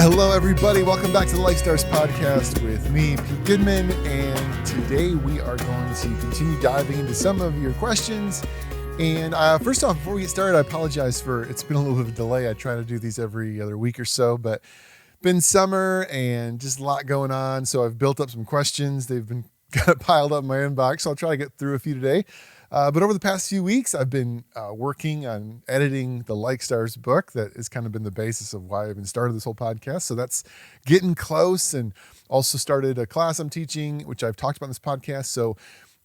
Hello, everybody. Welcome back to the Like Stars podcast with me, Pete Goodman. And today we are going to continue diving into some of your questions. And first off, before we get started, I apologize it's been a little bit of a delay. I try to do these every other week or so, but been summer and just a lot going on. So I've built up some questions. They've been kind of piled up in my inbox. So I'll try to get through a few today. But over the past few weeks, I've been working on editing the Like Stars book. That has kind of been the basis of why I've been started this whole podcast. So that's getting close, and also started a class I'm teaching, which I've talked about in this podcast. So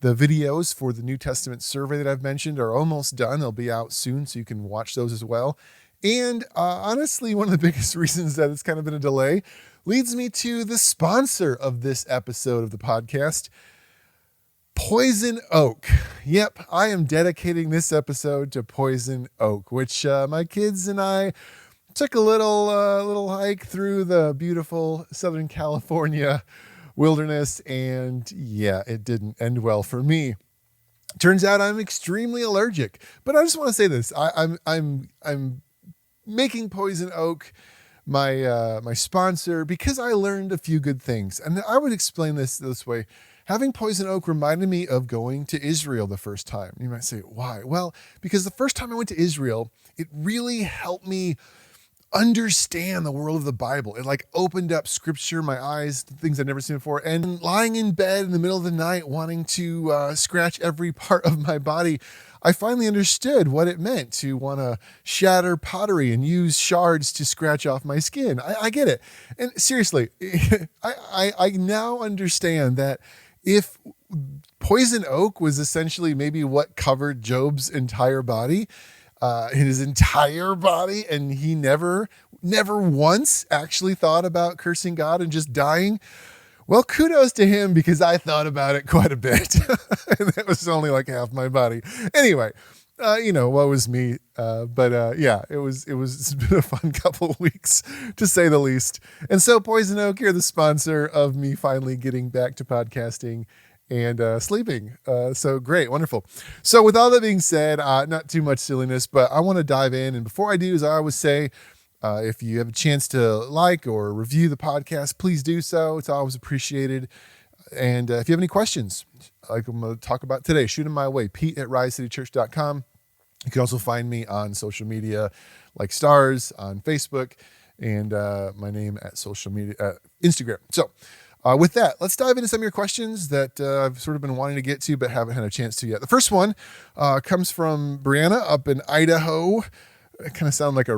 the videos for the New Testament survey that I've mentioned are almost done. They'll be out soon, so you can watch those as well. And honestly, one of the biggest reasons that it's kind of been a delay leads me to the sponsor of this episode of the podcast, Poison Oak. Yep, I am dedicating this episode to Poison Oak, which my kids and I took a little hike through the beautiful Southern California wilderness, and yeah, it didn't end well for me. Turns out I'm extremely allergic, but I just want to say this: I'm making Poison Oak my sponsor because I learned a few good things, and I would explain this way. Having Poison Oak reminded me of going to Israel the first time. You might say, why? Well, because the first time I went to Israel, it really helped me understand the world of the Bible. It opened up Scripture, my eyes, to things I'd never seen before. And lying in bed in the middle of the night, wanting to scratch every part of my body, I finally understood what it meant to want to shatter pottery and use shards to scratch off my skin. I get it. And seriously, I now understand that if Poison Oak was essentially maybe what covered Job's entire body, his entire body, and he never once actually thought about cursing God and just dying, well, kudos to him, because I thought about it quite a bit. And that was only like half my body. Anyway, what was me? Yeah, it's been a fun couple of weeks, to say the least. And so Poison Oak, you're the sponsor of me finally getting back to podcasting and sleeping. So great, wonderful. So with all that being said, not too much silliness, but I want to dive in. And before I do, as I always say, if you have a chance to like or review the podcast, please do so. It's always appreciated. And if you have any questions, like I'm going to talk about today, shoot them my way, pete@risecitychurch.com. You can also find me on social media, like Stars on Facebook, and my name at social media, Instagram. So with that, let's dive into some of your questions that I've sort of been wanting to get to, but haven't had a chance to yet. The first one comes from Brianna up in Idaho. It kind of sound like a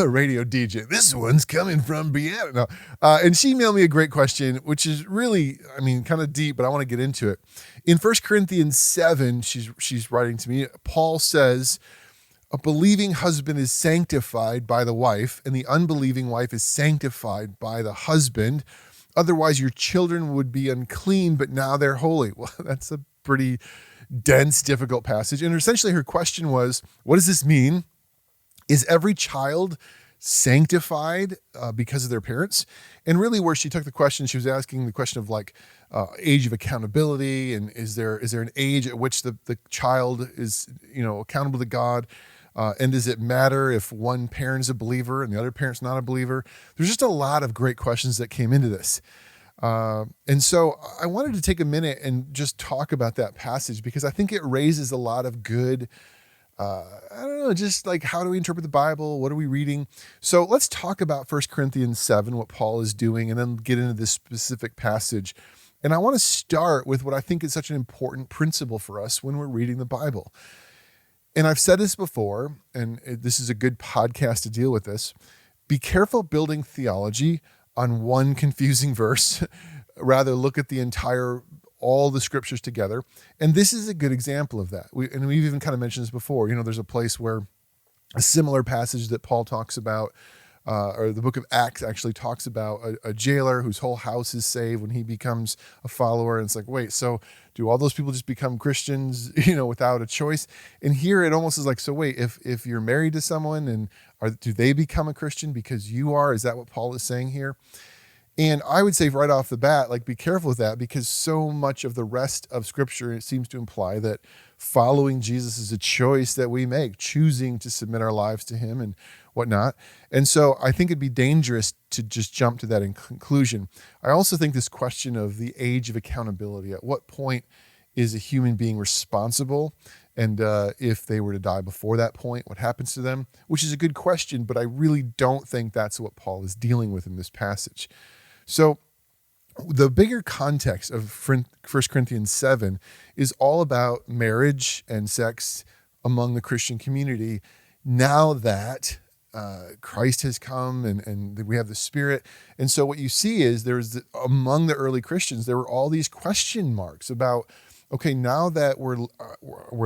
radio DJ. This one's coming from Brianna. No. And she emailed me a great question, which is really, kind of deep, but I want to get into it. In 1 Corinthians 7, she's writing to me, Paul says, a believing husband is sanctified by the wife, and the unbelieving wife is sanctified by the husband. Otherwise, your children would be unclean, but now they're holy. Well, that's a pretty dense, difficult passage. And essentially her question was, what does this mean? Is every child sanctified because of their parents? And really where she took the question, she was asking the question of age of accountability, and is there an age at which the child is accountable to God? And does it matter if one parent is a believer and the other parent's not a believer? There's just a lot of great questions that came into this. And so I wanted to take a minute and just talk about that passage, because I think it raises a lot of good just how do we interpret the Bible? What are we reading? So let's talk about 1 Corinthians 7, what Paul is doing, and then get into this specific passage. And I want to start with what I think is such an important principle for us when we're reading the Bible. And I've said this before, and this is a good podcast to deal with this. Be careful building theology on one confusing verse. Rather, look at all the scriptures together. And this is a good example of that. We've even kind of mentioned this before. There's a place where a similar passage that Paul talks about, or the book of Acts actually talks about a jailer whose whole house is saved when he becomes a follower. And it's like, wait, so do all those people just become Christians, without a choice? And here it almost is like, so wait, if you're married to someone, and do they become a Christian because you are? Is that what Paul is saying here? And I would say right off the bat, like, be careful with that, because so much of the rest of Scripture, it seems to imply that following Jesus is a choice that we make, choosing to submit our lives to him and whatnot. And so I think it'd be dangerous to just jump to that in conclusion. I also think this question of the age of accountability, at what point is a human being responsible? And if they were to die before that point, what happens to them? Which is a good question, but I really don't think that's what Paul is dealing with in this passage. So the bigger context of 1 Corinthians 7 is all about marriage and sex among the Christian community now that Christ has come and we have the Spirit. And so what you see is among the early Christians, there were all these question marks about, okay, now that we're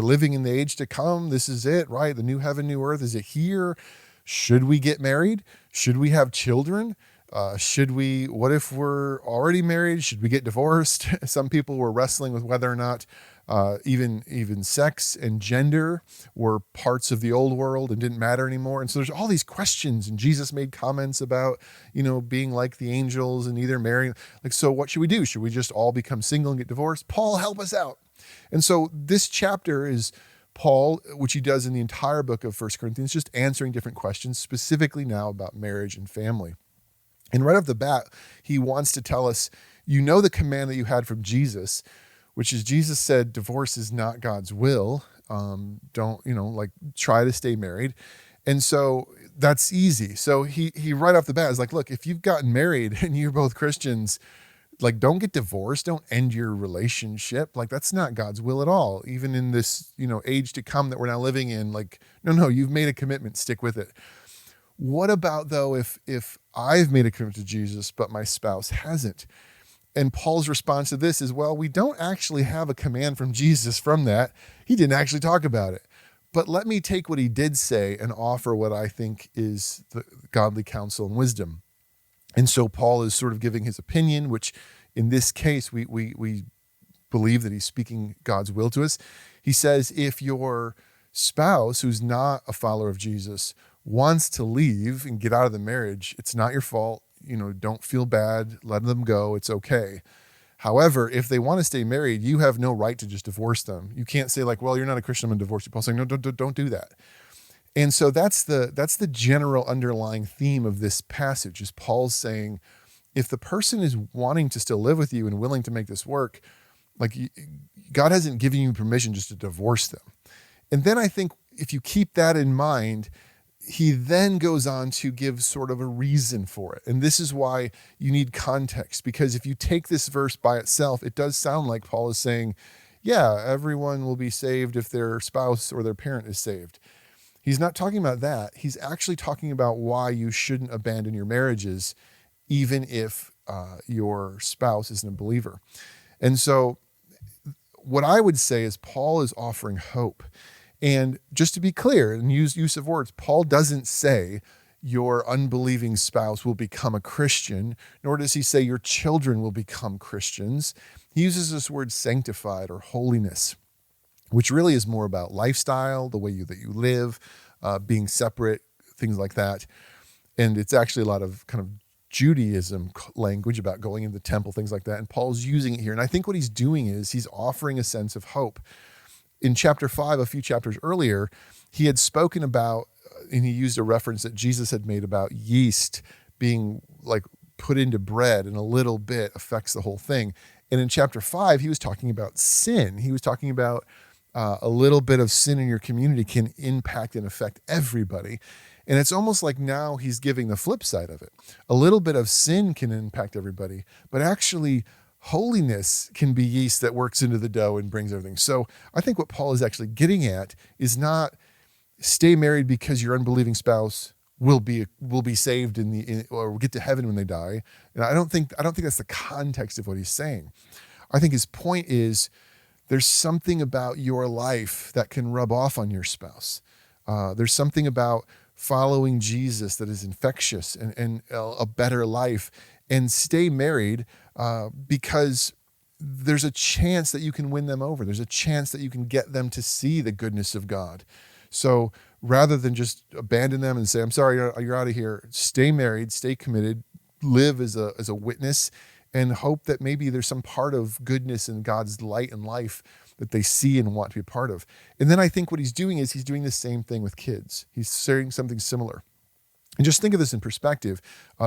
living in the age to come, this is it, right? The new heaven, new earth, is it here? Should we get married? Should we have children? What if we're already married? Should we get divorced? Some people were wrestling with whether or not even sex and gender were parts of the old world and didn't matter anymore. And so there's all these questions, and Jesus made comments about, being like the angels and either marrying. Like, so what should we do? Should we just all become single and get divorced? Paul, help us out. And so this chapter is Paul, which he does in the entire book of 1 Corinthians, just answering different questions, specifically now about marriage and family. And right off the bat, he wants to tell us, the command that you had from Jesus, which is Jesus said, divorce is not God's will. Don't, try to stay married. And so that's easy. So he right off the bat is like, look, if you've gotten married and you're both Christians, like, don't get divorced. Don't end your relationship. Like, that's not God's will at all. Even in this, age to come that we're now living in, like, no, you've made a commitment, stick with it. What about though, if I've made a commitment to Jesus, but my spouse hasn't? And Paul's response to this is, well, we don't actually have a command from Jesus from that. He didn't actually talk about it. But let me take what he did say and offer what I think is the godly counsel and wisdom. And so Paul is sort of giving his opinion, which in this case, we believe that he's speaking God's will to us. He says, if your spouse, who's not a follower of Jesus, wants to leave and get out of the marriage, it's not your fault. Don't feel bad. Let them go. It's okay. However, if they want to stay married, you have no right to just divorce them. You can't say like, well, you're not a Christian, I'm going to divorce you. Paul's saying, no, don't do that. And so that's the general underlying theme of this passage, is Paul's saying, if the person is wanting to still live with you and willing to make this work, like, God hasn't given you permission just to divorce them. And then I think if you keep that in mind, he then goes on to give sort of a reason for it. And this is why you need context, because if you take this verse by itself, it does sound like Paul is saying, yeah, everyone will be saved if their spouse or their parent is saved. He's not talking about that. He's actually talking about why you shouldn't abandon your marriages, even if your spouse isn't a believer. And so what I would say is Paul is offering hope. And just to be clear, and use of words, Paul doesn't say your unbelieving spouse will become a Christian, nor does he say your children will become Christians. He uses this word sanctified or holiness, which really is more about lifestyle, the way that you live, being separate, things like that. And it's actually a lot of kind of Judaism language about going into the temple, things like that. And Paul's using it here. And I think what he's doing is he's offering a sense of hope. In chapter 5, a few chapters earlier, he had spoken about, and he used a reference that Jesus had made about yeast being like put into bread, and a little bit affects the whole thing. And in chapter 5, he was talking about sin. He was talking about a little bit of sin in your community can impact and affect everybody. And it's almost like now he's giving the flip side of it. A little bit of sin can impact everybody, but actually holiness can be yeast that works into the dough and brings everything. So I think what Paul is actually getting at is not stay married because your unbelieving spouse will be saved or get to heaven when they die. And I don't think that's the context of what he's saying. I think his point is there's something about your life that can rub off on your spouse. There's something about following Jesus that is infectious and a better life. And stay married because there's a chance that you can win them over. There's a chance that you can get them to see the goodness of God. So rather than just abandon them and say, I'm sorry, you're out of here, stay married, stay committed, live as a witness and hope that maybe there's some part of goodness in God's light and life that they see and want to be a part of. And then I think what he's doing is he's doing the same thing with kids. He's saying something similar. And just think of this in perspective.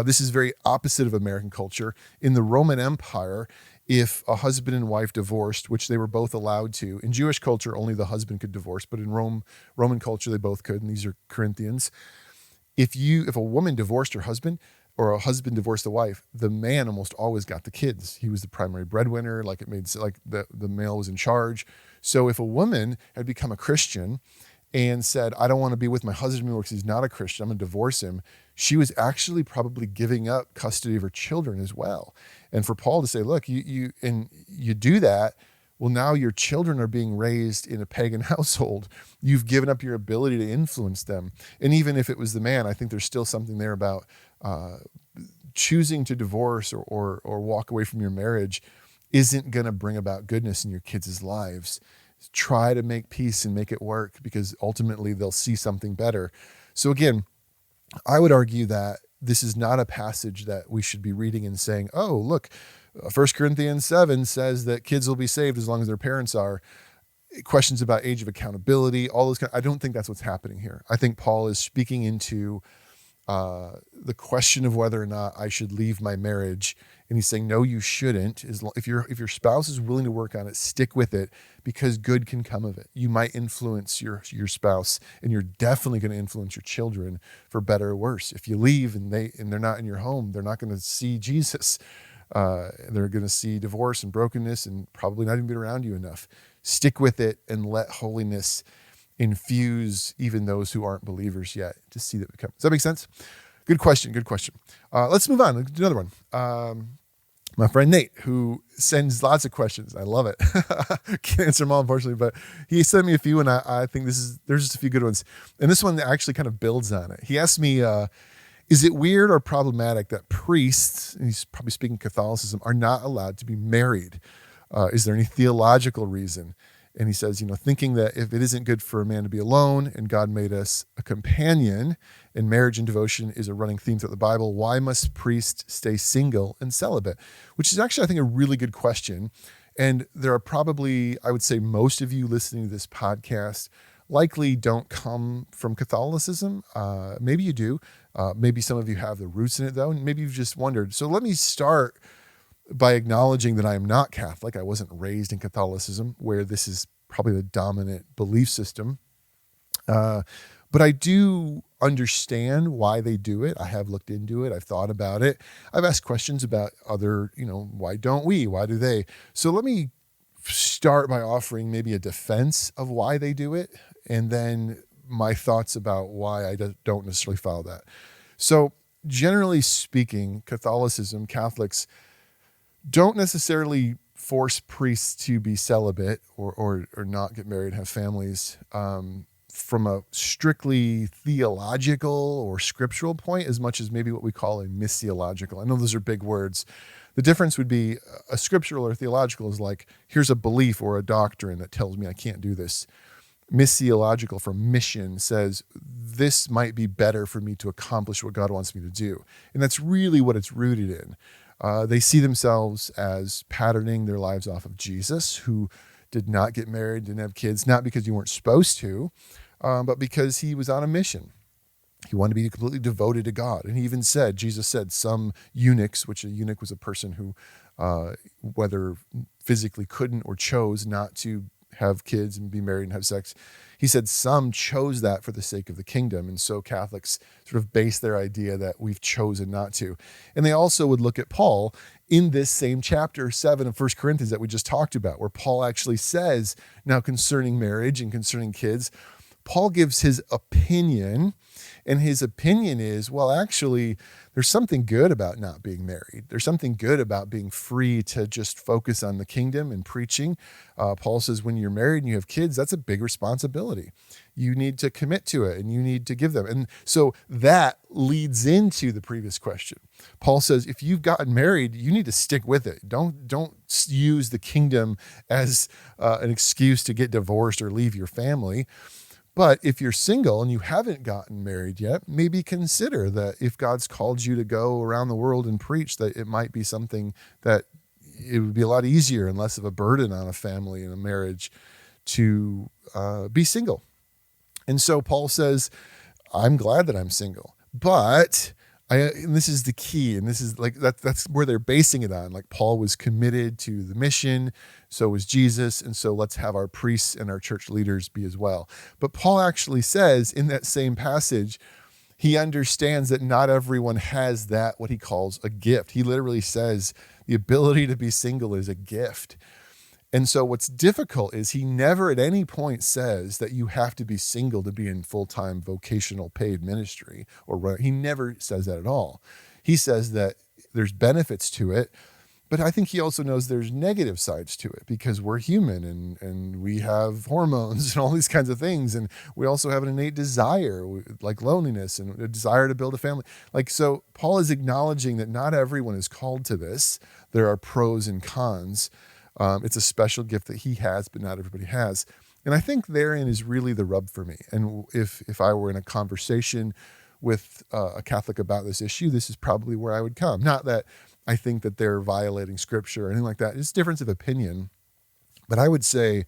This is very opposite of American culture. In the Roman Empire, if a husband and wife divorced, which they were both allowed to, in Jewish culture, only the husband could divorce, but in Roman culture, they both could, and these are Corinthians. If a woman divorced her husband, or a husband divorced the wife, the man almost always got the kids. He was the primary breadwinner, like the male was in charge. So if a woman had become a Christian and said, I don't want to be with my husband anymore because he's not a Christian, I'm going to divorce him, she was actually probably giving up custody of her children as well. And for Paul to say, look, you do that, well, now your children are being raised in a pagan household. You've given up your ability to influence them. And even if it was the man, I think there's still something there about choosing to divorce or walk away from your marriage isn't going to bring about goodness in your kids' lives. Try to make peace and make it work, because ultimately they'll see something better. So again, I would argue that this is not a passage that we should be reading and saying, oh, look, 1 Corinthians 7 says that kids will be saved as long as their parents are. Questions about age of accountability, all those I don't think that's what's happening here. I think Paul is speaking into the question of whether or not I should leave my marriage. And he's saying, no, you shouldn't. If your spouse is willing to work on it, stick with it, because good can come of it. You might influence your spouse, and you're definitely going to influence your children for better or worse. If you leave and they're not in your home, they're not going to see Jesus. They're going to see divorce and brokenness and probably not even be around you enough. Stick with it and let holiness infuse even those who aren't believers yet to see that become. Does that make sense? Good question. Let's move on. Let's do another one. My friend Nate, who sends lots of questions. I love it. Can't answer them all, unfortunately, but he sent me a few, and I think there's just a few good ones. And this one actually kind of builds on it. He asked me, is it weird or problematic that priests, and he's probably speaking Catholicism, are not allowed to be married? Is there any theological reason? And he says, thinking that if it isn't good for a man to be alone and God made us a companion, and marriage and devotion is a running theme throughout the Bible, why must priests stay single and celibate? Which is actually, I think, a really good question. And there are probably, I would say, most of you listening to this podcast likely don't come from Catholicism. Maybe you do. Maybe some of you have the roots in it, though, and maybe you've just wondered. So let me start by acknowledging that I am not Catholic. I wasn't raised in Catholicism, where this is probably the dominant belief system. But I do understand why they do it. I have looked into it. I've thought about it. I've asked questions about other, why don't we? Why do they? So let me start by offering maybe a defense of why they do it, and then my thoughts about why I don't necessarily follow that. So generally speaking, Catholics don't necessarily force priests to be celibate or not get married, have families, from a strictly theological or scriptural point, as much as maybe what we call a missiological. I know those are big words. The difference would be a scriptural or theological is like, here's a belief or a doctrine that tells me I can't do this. Missiological, from mission, says this might be better for me to accomplish what God wants me to do. And that's really what it's rooted in. They see themselves as patterning their lives off of Jesus, who did not get married, didn't have kids, not because you weren't supposed to, but because he was on a mission. He wanted to be completely devoted to God. And he even said, Jesus said, some eunuchs, which a eunuch was a person who, whether physically couldn't or chose not to have kids and be married and have sex, he said some chose that for the sake of the kingdom. And so Catholics sort of base their idea that we've chosen not to. And they also would look at Paul in this same chapter 7 of 1 Corinthians that we just talked about, where Paul actually says, now concerning marriage and concerning kids, Paul gives his opinion, and his opinion is, well, actually, there's something good about not being married. There's something good about being free to just focus on the kingdom and preaching. Paul says when you're married and you have kids, that's a big responsibility. You need to commit to it, and you need to give them. And so that leads into the previous question. Paul says, if you've gotten married, you need to stick with it. Don't use the kingdom as an excuse to get divorced or leave your family. But if you're single and you haven't gotten married yet, maybe consider that if God's called you to go around the world and preach, that it might be something that it would be a lot easier and less of a burden on a family and a marriage to be single. And so Paul says, I'm glad that I'm single, but and this is the key, and this is like that's where they're basing it on. Like, Paul was committed to the mission, so was Jesus, and so let's have our priests and our church leaders be as well. But Paul actually says in that same passage, he understands that not everyone has that, what he calls a gift. He literally says the ability to be single is a gift. And so what's difficult is he never at any point says that you have to be single to be in full-time vocational paid ministry, he never says that at all. He says that there's benefits to it, but I think he also knows there's negative sides to it because we're human and we have hormones and all these kinds of things. And we also have an innate desire like loneliness and a desire to build a family. So Paul is acknowledging that not everyone is called to this. There are pros and cons. It's a special gift that he has, but not everybody has. And I think therein is really the rub for me. And if I were in a conversation with a Catholic about this issue, this is probably where I would come. Not that I think that they're violating Scripture or anything like that. It's a difference of opinion. But I would say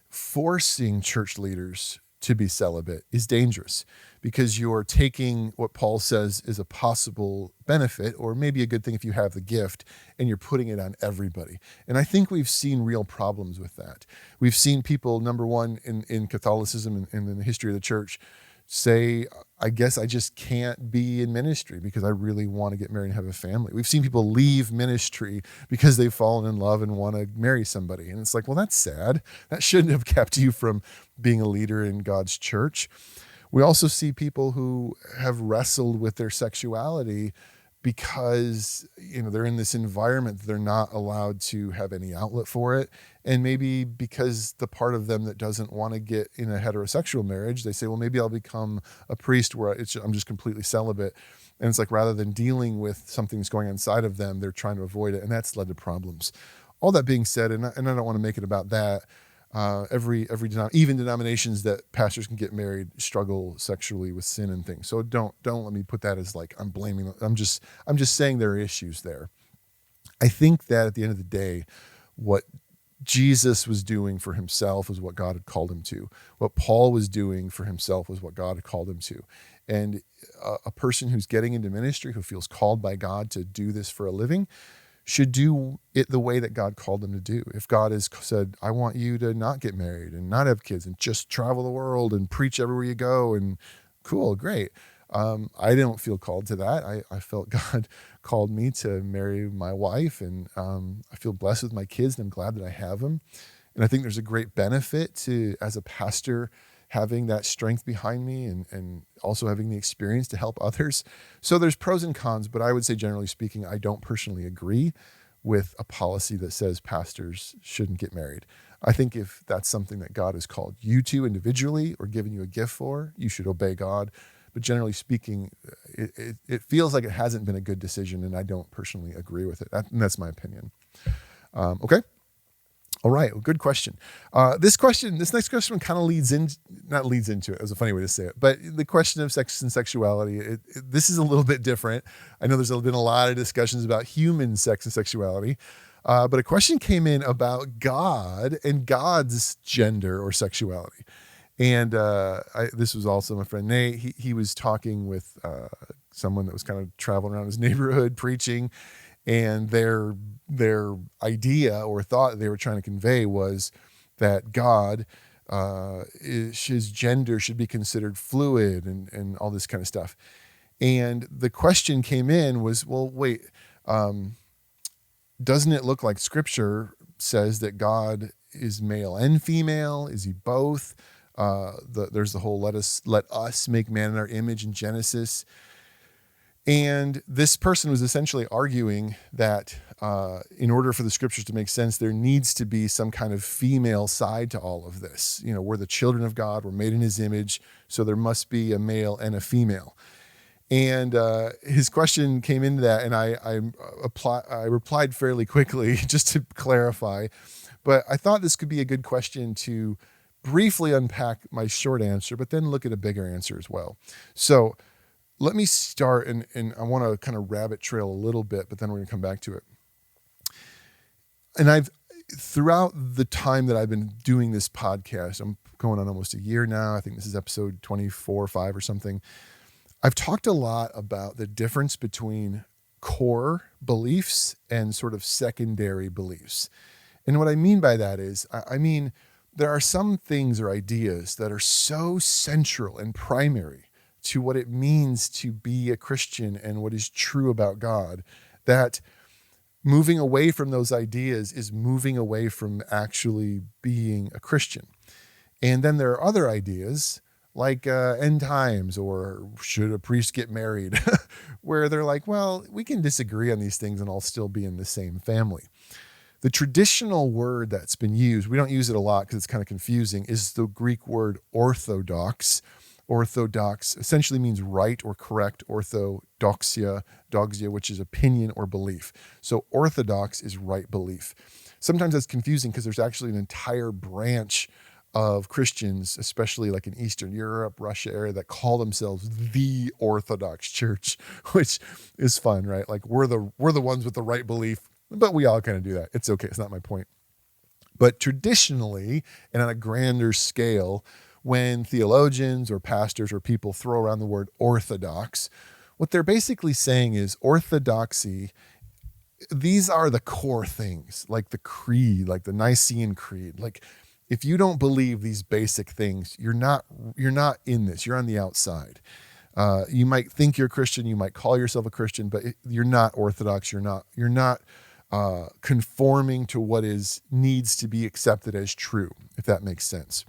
forcing church leaders to be celibate is dangerous because you're taking what Paul says is a possible benefit or maybe a good thing if you have the gift and you're putting it on everybody. And I think we've seen real problems with that. We've seen people, number one, in Catholicism and in the history of the church say, I guess I just can't be in ministry because I really want to get married and have a family. We've seen people leave ministry because they've fallen in love and want to marry somebody. And it's like, well, that's sad. That shouldn't have kept you from being a leader in God's church. We also see people who have wrestled with their sexuality because, they're in this environment that they're not allowed to have any outlet for it. And maybe because the part of them that doesn't want to get in a heterosexual marriage, they say, well, maybe I'll become a priest where I'm just completely celibate. And it's like, rather than dealing with something that's going on inside of them, they're trying to avoid it. And that's led to problems. All that being said, and I don't want to make it about that, even denominations that pastors can get married struggle sexually with sin and things. So don't let me put that as like I'm blaming them. I'm just saying there are issues there. I think that at the end of the day, what Jesus was doing for himself was what God had called him to. What Paul was doing for himself was what God had called him to. And a person who's getting into ministry, who feels called by God to do this for a living, should do it the way that God called them to do. If God has said, I want you to not get married and not have kids and just travel the world and preach everywhere you go, and cool, great. I don't feel called to that. I felt God called me to marry my wife, and I feel blessed with my kids, and I'm glad that I have them. And I think there's a great benefit to, as a pastor, having that strength behind me and also having the experience to help others. So there's pros and cons, but I would say generally speaking, I don't personally agree with a policy that says pastors shouldn't get married. I think if that's something that God has called you to individually or given you a gift for, you should obey God. But generally speaking, it feels like it hasn't been a good decision, and I don't personally agree with it. And that's my opinion. Okay. All right, well, good question. This next question kind of not leads into it. It was a funny way to say it, but the question of sex and sexuality, this is a little bit different. I know there's been a lot of discussions about human sex and sexuality, but a question came in about God and God's gender or sexuality. And this was also my friend Nate. He was talking with someone that was kind of traveling around his neighborhood preaching, and their idea or thought they were trying to convey was that God, his gender should be considered fluid and all this kind of stuff. And the question came in was, well, wait, doesn't it look like Scripture says that God is male and female? Is he both? There's the whole let us make man in our image in Genesis. And this person was essentially arguing that in order for the Scriptures to make sense, there needs to be some kind of female side to all of this. We're the children of God, we're made in his image, so there must be a male and a female. And his question came into that, and I replied fairly quickly just to clarify. But I thought this could be a good question to briefly unpack my short answer, but then look at a bigger answer as well. So let me start, and I want to kind of rabbit trail a little bit, but then we're going to come back to it. And throughout the time that I've been doing this podcast, I'm going on almost a year now. I think this is episode 24 or 5 or something. I've talked a lot about the difference between core beliefs and sort of secondary beliefs. And what I mean by that is, I mean, there are some things or ideas that are so central and primary to what it means to be a Christian and what is true about God, that moving away from those ideas is moving away from actually being a Christian. And then there are other ideas like end times, or should a priest get married, where they're like, well, we can disagree on these things and all still be in the same family. The traditional word that's been used, we don't use it a lot because it's kind of confusing, is the Greek word orthodox. Orthodox essentially means right or correct. Orthodoxia, which is opinion or belief. So orthodox is right belief. Sometimes that's confusing because there's actually an entire branch of Christians, especially like in Eastern Europe, Russia area, that call themselves the Orthodox Church, which is fun, right? Like we're the ones with the right belief, but we all kind of do that. It's okay. It's not my point. But traditionally, and on a grander scale, when theologians or pastors or people throw around the word orthodox, what they're basically saying is orthodoxy, these are the core things, like the creed, like the Nicene Creed. Like if you don't believe these basic things, you're not in this, you're on the outside. You might think you're a Christian, you might call yourself a Christian, but you're not orthodox, you're not conforming to what needs to be accepted as true, if that makes sense.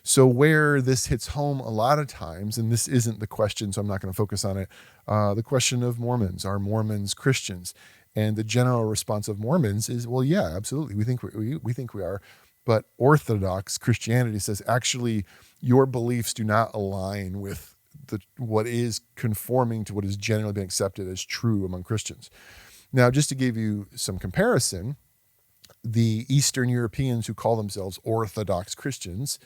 So where this hits home a lot of times, and this isn't the question, so I'm not going to focus on it, the question of Mormons. Are Mormons Christians? And the general response of Mormons is, well, yeah, absolutely. We think we are. But Orthodox Christianity says, actually, your beliefs do not align with what is conforming to what has generally been accepted as true among Christians. Now, just to give you some comparison, the Eastern Europeans who call themselves Orthodox Christians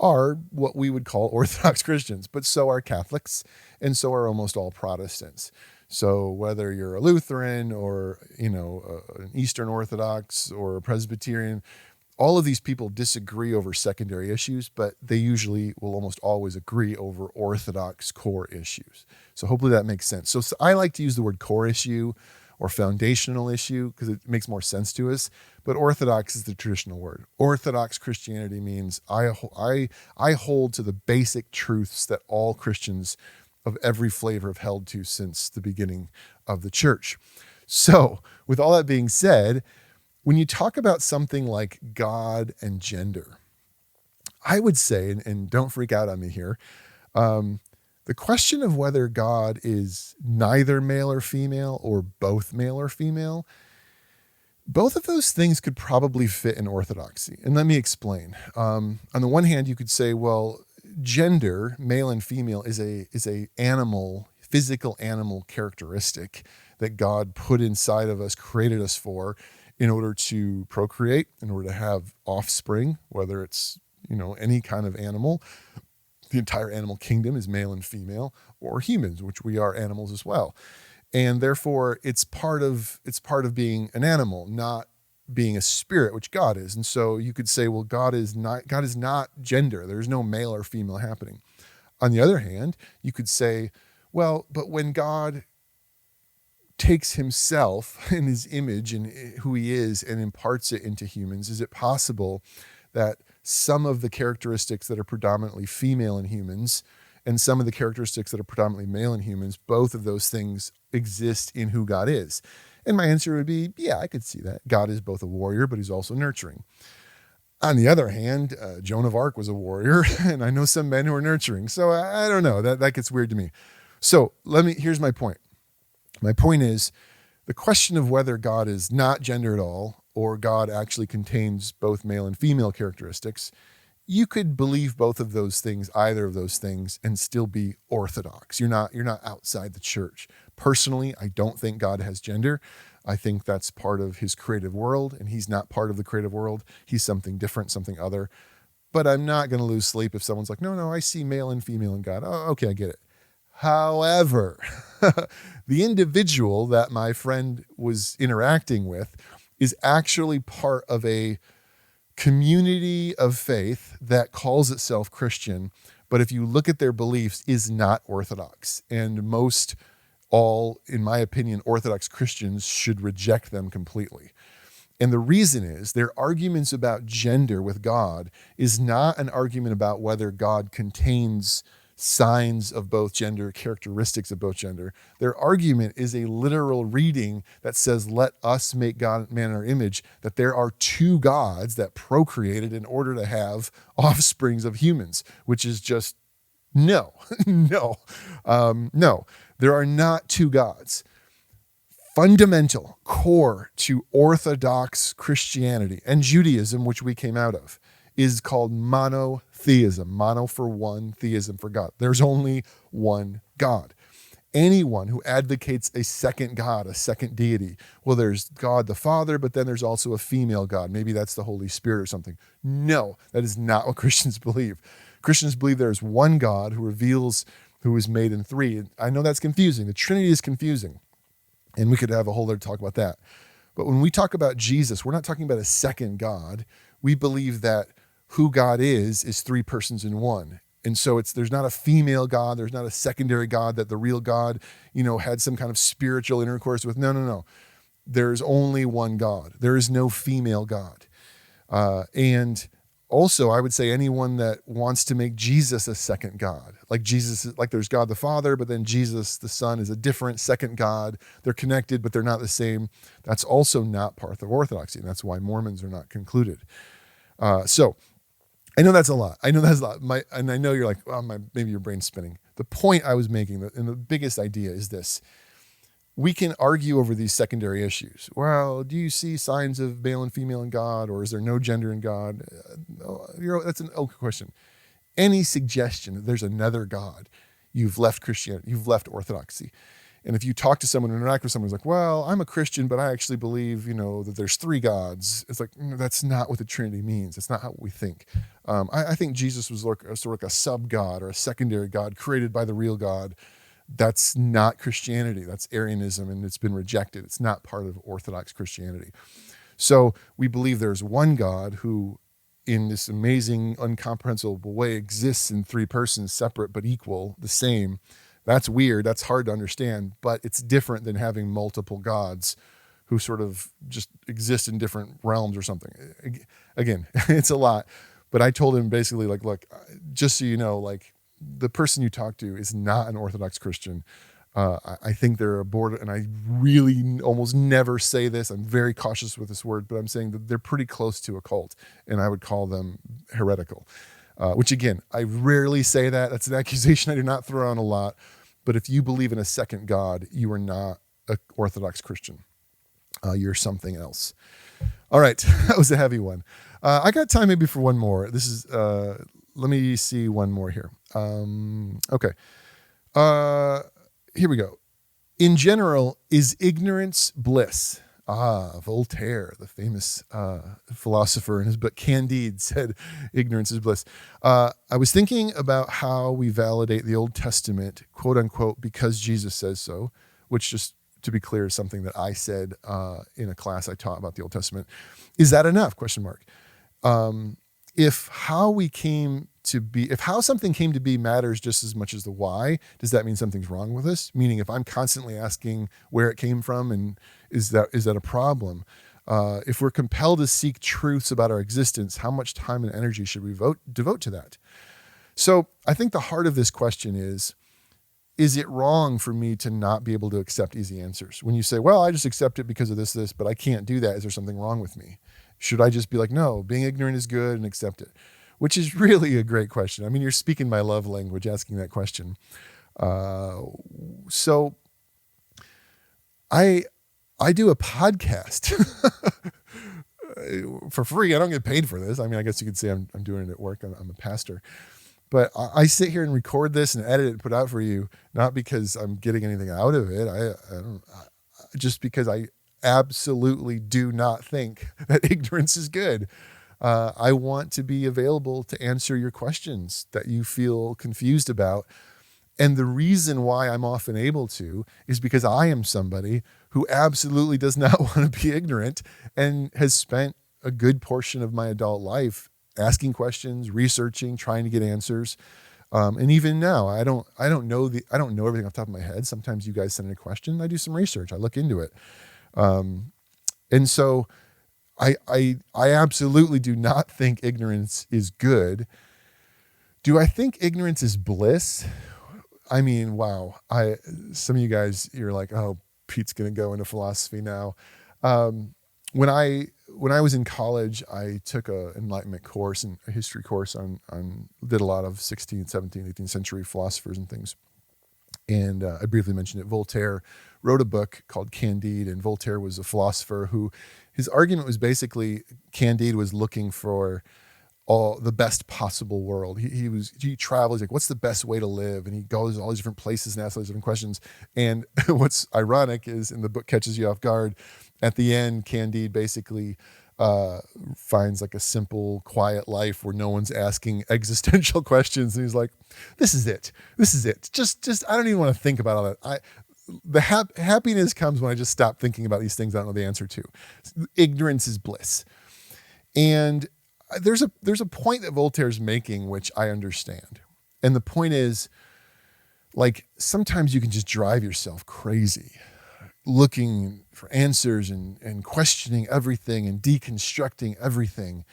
are what we would call Orthodox Christians, but so are Catholics, and so are almost all Protestants. So whether you're a Lutheran or, an Eastern Orthodox or a Presbyterian, all of these people disagree over secondary issues, but they usually will almost always agree over orthodox core issues. So hopefully that makes sense. So I like to use the word core issue or foundational issue because it makes more sense to us. But orthodox is the traditional word. Orthodox Christianity means I hold to the basic truths that all Christians of every flavor have held to since the beginning of the church. So with all that being said, when you talk about something like God and gender, I would say, and don't freak out on me here, the question of whether God is neither male or female or both male or female, both of those things could probably fit in orthodoxy. And let me explain. On the one hand, you could say, well, gender, male and female, is a physical animal characteristic that God put inside of us, created us for, in order to procreate, in order to have offspring, whether it's, any kind of animal. The entire animal kingdom is male and female, or humans, which we are animals as well. And therefore it's part of being an animal, not being a spirit, which God is. And so you could say, well, God is not gender. There's no male or female happening. On the other hand, you could say, well, but when God takes himself in his image and who he is and imparts it into humans, is it possible that some of the characteristics that are predominantly female in humans and some of the characteristics that are predominantly male in humans, both of those things exist in who God is? And my answer would be, yeah, I could see that. God is both a warrior, but he's also nurturing. On the other hand, Joan of Arc was a warrior, and I know some men who are nurturing. So I don't know, that gets weird to me. So here's my point. My point is, the question of whether God is not gender at all, or God actually contains both male and female characteristics, you could believe both of those things, either of those things, and still be orthodox. You're not outside the church. Personally, I don't think God has gender. I think that's part of his creative world, and he's not part of the creative world. He's something different, something other. but I'm not going to lose sleep if someone's like, no, I see male and female in God. Oh, okay, I get it. However, the individual that my friend was interacting with is actually part of a community of faith that calls itself Christian, but if you look at their beliefs, is not Orthodox. And most, all, in my opinion, Orthodox Christians should reject them completely. And the reason is their arguments about gender with God is not an argument about whether God contains signs of both gender, characteristics of both gender. Their argument is a literal reading that says, let us make God, man in our image, that there are two gods that procreated in order to have offsprings of humans, which is just no, no. There are not two gods. Fundamental, core to Orthodox Christianity and Judaism, which we came out of, is called monotheism. Mono for one, theism for God. There's only one God. Anyone who advocates a second God, a second deity, well, there's God the Father, but then there's also a female God. Maybe that's the Holy Spirit or something. No, that is not what Christians believe. Christians believe there's one God who reveals who is made in three. I know that's confusing. The Trinity is confusing. And we could have a whole other talk about that. But when we talk about Jesus, we're not talking about a second God. We believe that who God is three persons in one. And so there's not a female God. There's not a secondary God that the real God, had some kind of spiritual intercourse with. No. There's only one God. There is no female God. And also, I would say anyone that wants to make Jesus a second God, like Jesus, like there's God the Father, but then Jesus the Son is a different second God. They're connected, but they're not the same. That's also not part of Orthodoxy, and that's why Mormons are not concluded. So I know that's a lot. And I know you're like, maybe your brain's spinning. The point I was making, and the biggest idea is this. We can argue over these secondary issues. Well, do you see signs of male and female in God, or is there no gender in God? That's an okay question. Any suggestion that there's another God, you've left Christianity, you've left Orthodoxy. And if you talk to someone and interact with someone who's like, well, I'm a Christian, but I actually believe, that there's three gods. It's like, that's not what the Trinity means. That's not how we think. I think Jesus was sort of like a sub-God or a secondary God created by the real God. That's not Christianity. That's Arianism, and it's been rejected. It's not part of Orthodox Christianity. So we believe there's one God who, in this amazing, incomprehensible way, exists in three persons, separate but equal, the same. That's weird. That's hard to understand, but it's different than having multiple gods who sort of just exist in different realms or something. Again, it's a lot. But I told him basically, like, look, just so you know, like, the person you talk to is not an Orthodox Christian. I think they're a border, and I really almost never say this. I'm very cautious with this word, but I'm saying that they're pretty close to a cult, and I would call them heretical, which again, I rarely say that. That's an accusation I do not throw on a lot. But if you believe in a second God, you are not an Orthodox Christian. You're something else. All right, that was a heavy one. I got time maybe for one more. This is, let me see one more here. Okay. Here we go. In general, is ignorance bliss? Voltaire, the famous philosopher, in his book Candide said ignorance is bliss. I was thinking about how we validate the Old Testament, quote unquote, because Jesus says so, which, just to be clear, is something that I said in a class I taught about the Old Testament. Is that enough? Question mark. If how something came to be matters just as much as the why, does that mean something's wrong with us? Meaning, if I'm constantly asking where it came from, and is that a problem? If we're compelled to seek truths about our existence, how much time and energy should we devote to that? So I think the heart of this question is it wrong for me to not be able to accept easy answers? When you say, well, I just accept it because of this, but I can't do that. Is there something wrong with me? Should I just be like, no, being ignorant is good and accept it? Which is really a great question. I mean, you're speaking my love language asking that question. So I do a podcast for free. I don't get paid for this. I mean, I guess you could say I'm doing it at work. I'm a pastor. But I sit here and record this and edit it and put it out for you, not because I'm getting anything out of it. Just because I absolutely do not think that ignorance is good. I want to be available to answer your questions that you feel confused about. And the reason why I'm often able to is because I am somebody who absolutely does not want to be ignorant and has spent a good portion of my adult life asking questions, researching, trying to get answers. And even now, I don't know everything off the top of my head. Sometimes you guys send in a question, I do some research, I look into it. And so I absolutely do not think ignorance is good. Do I think ignorance is bliss? I mean, wow. Some of you guys, you're like, oh, Pete's going to go into philosophy now. When I was in college, I took an enlightenment course and a history course did a lot of 16th, 17th, 18th century philosophers and things. And I briefly mentioned it. Voltaire wrote a book called Candide, and Voltaire was a philosopher who, his argument was basically Candide was looking for all the best possible world. He travels, like, what's the best way to live? And he goes to all these different places and asks all these different questions. And what's ironic is, and the book catches you off guard, at the end, Candide basically finds like a simple, quiet life where no one's asking existential questions. And he's like, this is it. Just, I don't even want to think about all that. The happiness comes when I just stop thinking about these things I don't know the answer to. Ignorance is bliss. And there's a point that Voltaire's making, which I understand. And the point is, like, sometimes you can just drive yourself crazy looking for answers and questioning everything and deconstructing everything.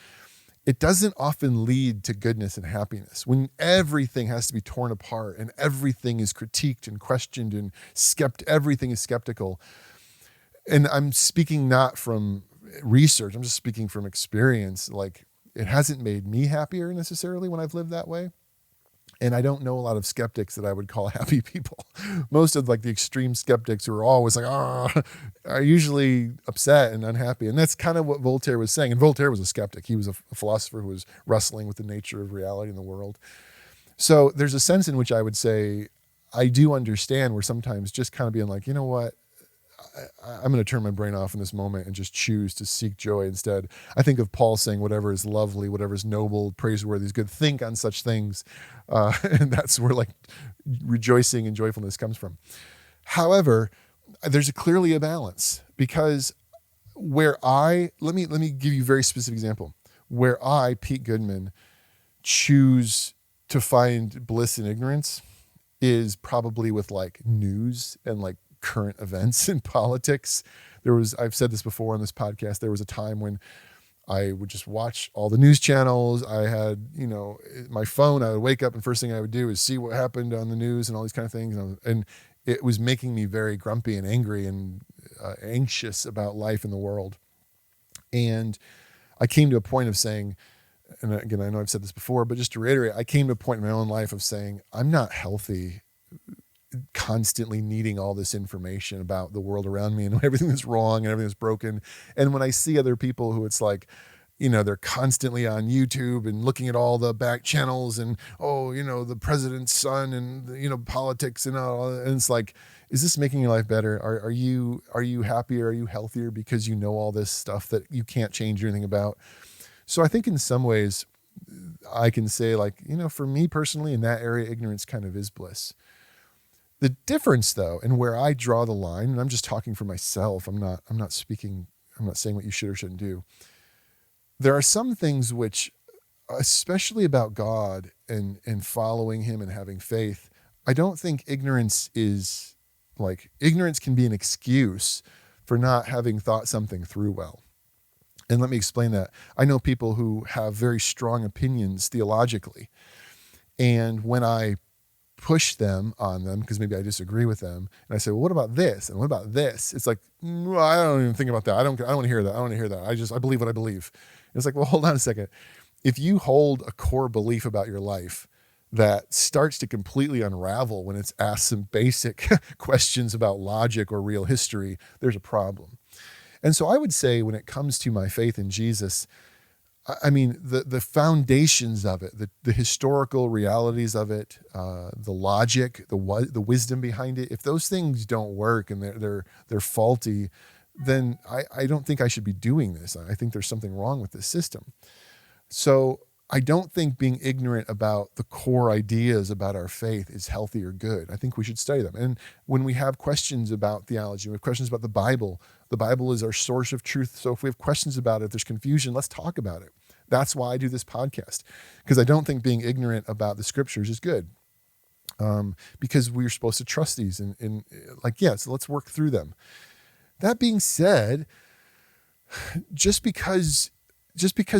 It doesn't often lead to goodness and happiness. When everything has to be torn apart and everything is critiqued and questioned and everything is skeptical. And I'm speaking not from research, I'm just speaking from experience. Like, it hasn't made me happier necessarily when I've lived that way. And I don't know a lot of skeptics that I would call happy people. Most of like the extreme skeptics who are always like, are usually upset and unhappy. And that's kind of what Voltaire was saying. And Voltaire was a skeptic. He was a philosopher who was wrestling with the nature of reality in the world. So there's a sense in which I would say, I do understand where sometimes just kind of being like, you know what? I'm going to turn my brain off in this moment and just choose to seek joy instead. I think of Paul saying, whatever is lovely, whatever is noble, praiseworthy is good, think on such things. And that's where like rejoicing and joyfulness comes from. However, there's clearly a balance, because let me give you a very specific example. Where I, Pete Goodman, choose to find bliss in ignorance is probably with like news and like current events in politics. I've said this before on this podcast, there was a time when I would just watch all the news channels. I had, my phone, I would wake up and first thing I would do is see what happened on the news and all these kind of things. And it was making me very grumpy and angry and anxious about life in the world. And I came to a point of saying, and again, I know I've said this before, but just to reiterate, I came to a point in my own life of saying, I'm not healthy constantly needing all this information about the world around me and everything that's wrong and everything that's broken. And when I see other people who it's like, they're constantly on YouTube and looking at all the back channels and, the president's son and, politics and all, and it's like, is this making your life better? Are you happier? Are you healthier because you know all this stuff that you can't change anything about? So I think in some ways I can say, like, for me personally in that area, ignorance kind of is bliss. The difference, though, and where I draw the line, and I'm just talking for myself, I'm not saying what you should or shouldn't do. There are some things which, especially about God and following him and having faith, I don't think ignorance can be an excuse for not having thought something through well. And let me explain that. I know people who have very strong opinions theologically, and when I push them on them because maybe I disagree with them, and I say, well, what about this? And what about this? It's like, well, I don't even think about that. I don't want to hear that. I want to hear that. I believe what I believe. And it's like, well, hold on a second. If you hold a core belief about your life that starts to completely unravel when it's asked some basic questions about logic or real history, there's a problem. And so I would say when it comes to my faith in Jesus, I mean, the foundations of it, the historical realities of it, the logic, the wisdom behind it, if those things don't work and they're faulty, then I don't think I should be doing this. I think there's something wrong with this system. So I don't think being ignorant about the core ideas about our faith is healthy or good. I think we should study them. And when we have questions about theology, we have questions about the Bible is our source of truth. So if we have questions about it, if there's confusion, let's talk about it. That's why I do this podcast, because I don't think being ignorant about the scriptures is good. Because we're supposed to trust these and so let's work through them. That being said, just because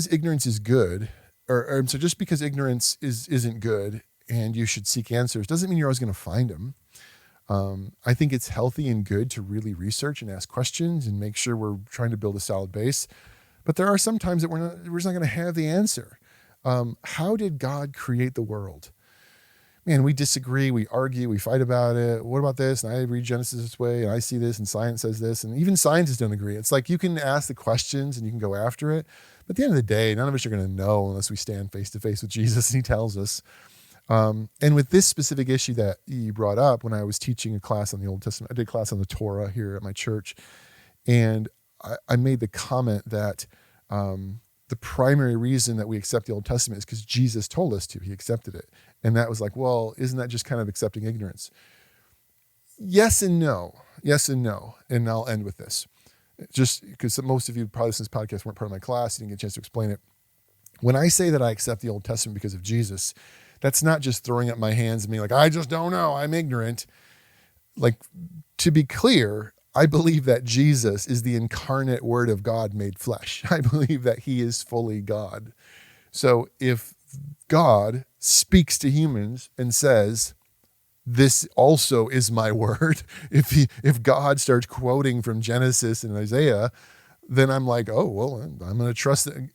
ignorance is good, so just because ignorance isn't good and you should seek answers, doesn't mean you're always going to find them. I think it's healthy and good to really research and ask questions and make sure we're trying to build a solid base. But there are some times that we're just not going to have the answer. How did God create the world? Man, we disagree, we argue, we fight about it. What about this? And I read Genesis this way, and I see this, and science says this, and even scientists don't agree. It's like you can ask the questions and you can go after it, but at the end of the day, none of us are going to know unless we stand face to face with Jesus and he tells us. And with this specific issue that you brought up, when I was teaching a class on the Old Testament, I did a class on the Torah here at my church, and I made the comment that the primary reason that we accept the Old Testament is because Jesus told us to. He accepted it. And that was like, well, isn't that just kind of accepting ignorance? Yes and no. Yes and no. And I'll end with this. Just because most of you probably listening to this podcast weren't part of my class, you didn't get a chance to explain it. When I say that I accept the Old Testament because of Jesus, that's not just throwing up my hands and being like, I just don't know, I'm ignorant. Like, to be clear, I believe that Jesus is the incarnate Word of God made flesh. I believe that he is fully God. So if God speaks to humans and says, this also is my word, if God starts quoting from Genesis and Isaiah, then I'm like, oh, well, I'm going to trust it.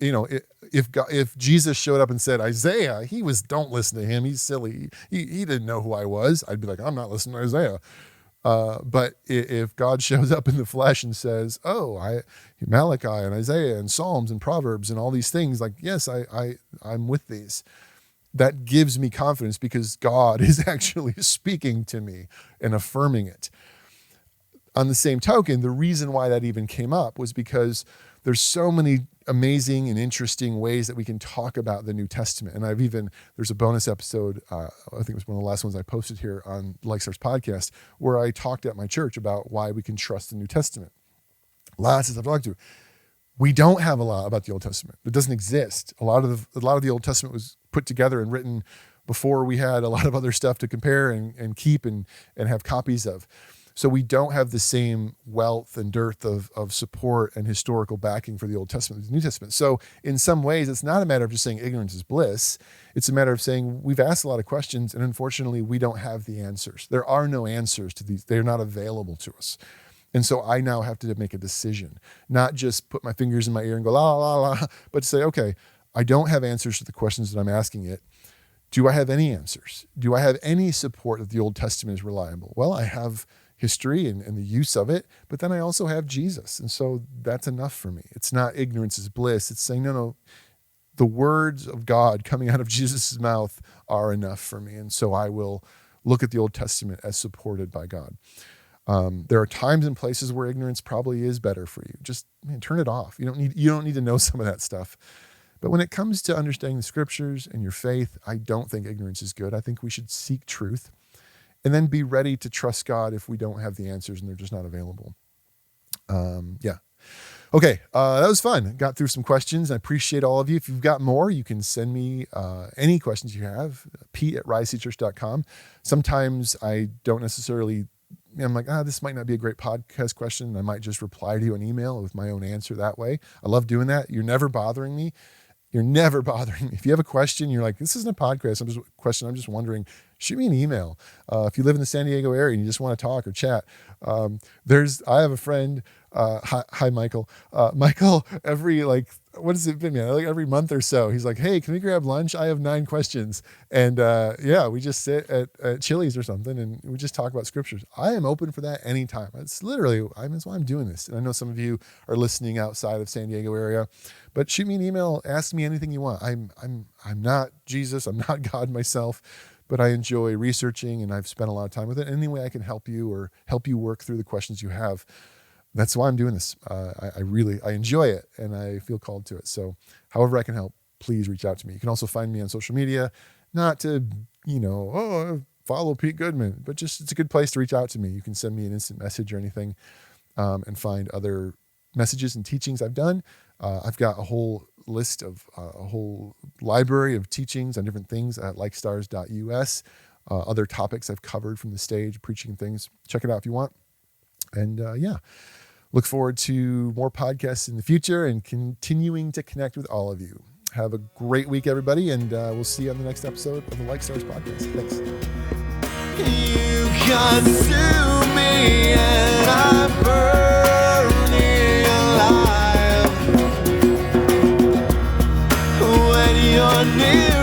If Jesus showed up and said, Isaiah, don't listen to him, he's silly, he didn't know who I was, I'd be like, I'm not listening to Isaiah. But if God shows up in the flesh and says, Malachi and Isaiah and Psalms and Proverbs and all these things, like, yes, I'm with these. That gives me confidence because God is actually speaking to me and affirming it. On the same token, the reason why that even came up was because there's so many amazing and interesting ways that we can talk about the New Testament. And there's a bonus episode, I think it was one of the last ones I posted here on Lifestars podcast, where I talked at my church about why we can trust the New Testament. Lots of stuff to talk to. We don't have a lot about the Old Testament. It doesn't exist. A lot of the Old Testament was put together and written before we had a lot of other stuff to compare and keep and have copies of. So we don't have the same wealth and dearth of support and historical backing for the Old Testament, the New Testament. So in some ways, it's not a matter of just saying ignorance is bliss. It's a matter of saying we've asked a lot of questions, and unfortunately, we don't have the answers. There are no answers to these. They're not available to us. And so I now have to make a decision, not just put my fingers in my ear and go, la, la, la, but to say, okay, I don't have answers to the questions that I'm asking it. Do I have any answers? Do I have any support that the Old Testament is reliable? Well, I have history and the use of it, but then I also have Jesus. And so that's enough for me. It's not ignorance is bliss. It's saying, no, the words of God coming out of Jesus' mouth are enough for me. And so I will look at the Old Testament as supported by God. There are times and places where ignorance probably is better for you. Just turn it off. You don't need to know some of that stuff. But when it comes to understanding the scriptures and your faith, I don't think ignorance is good. I think we should seek truth and then be ready to trust God if we don't have the answers and they're just not available. Okay, that was fun. Got through some questions. I appreciate all of you. If you've got more, you can send me any questions you have, pete@risechurch.com. Sometimes I don't necessarily, I'm like, this might not be a great podcast question. I might just reply to you an email with my own answer that way. I love doing that. You're never bothering me. If you have a question, you're like, this isn't a podcast. I'm just wondering, shoot me an email. If you live in the San Diego area and you just want to talk or chat, I have a friend, hi, Michael. Michael, every what has it been, man? Like every month or so, he's like, hey, can we grab lunch? I have 9 questions. And we just sit at Chili's or something and we just talk about scriptures. I am open for that anytime. It's literally, that's why I'm doing this. And I know some of you are listening outside of San Diego area, but shoot me an email, ask me anything you want. I'm not Jesus, I'm not God myself, but I enjoy researching and I've spent a lot of time with it. Any way I can help you or help you work through the questions you have, that's why I'm doing this. I enjoy it and I feel called to it. So however I can help, please reach out to me. You can also find me on social media, not to, follow Pete Goodman, but just it's a good place to reach out to me. You can send me an instant message or anything, and find other messages and teachings I've done. I've got a whole list of a whole library of teachings on different things at likestars.us. Other topics I've covered from the stage, preaching things. Check it out if you want. And look forward to more podcasts in the future and continuing to connect with all of you. Have a great week, everybody, and we'll see you on the next episode of the Like Stars podcast. Thanks. You consume me and I burn alive when you're near.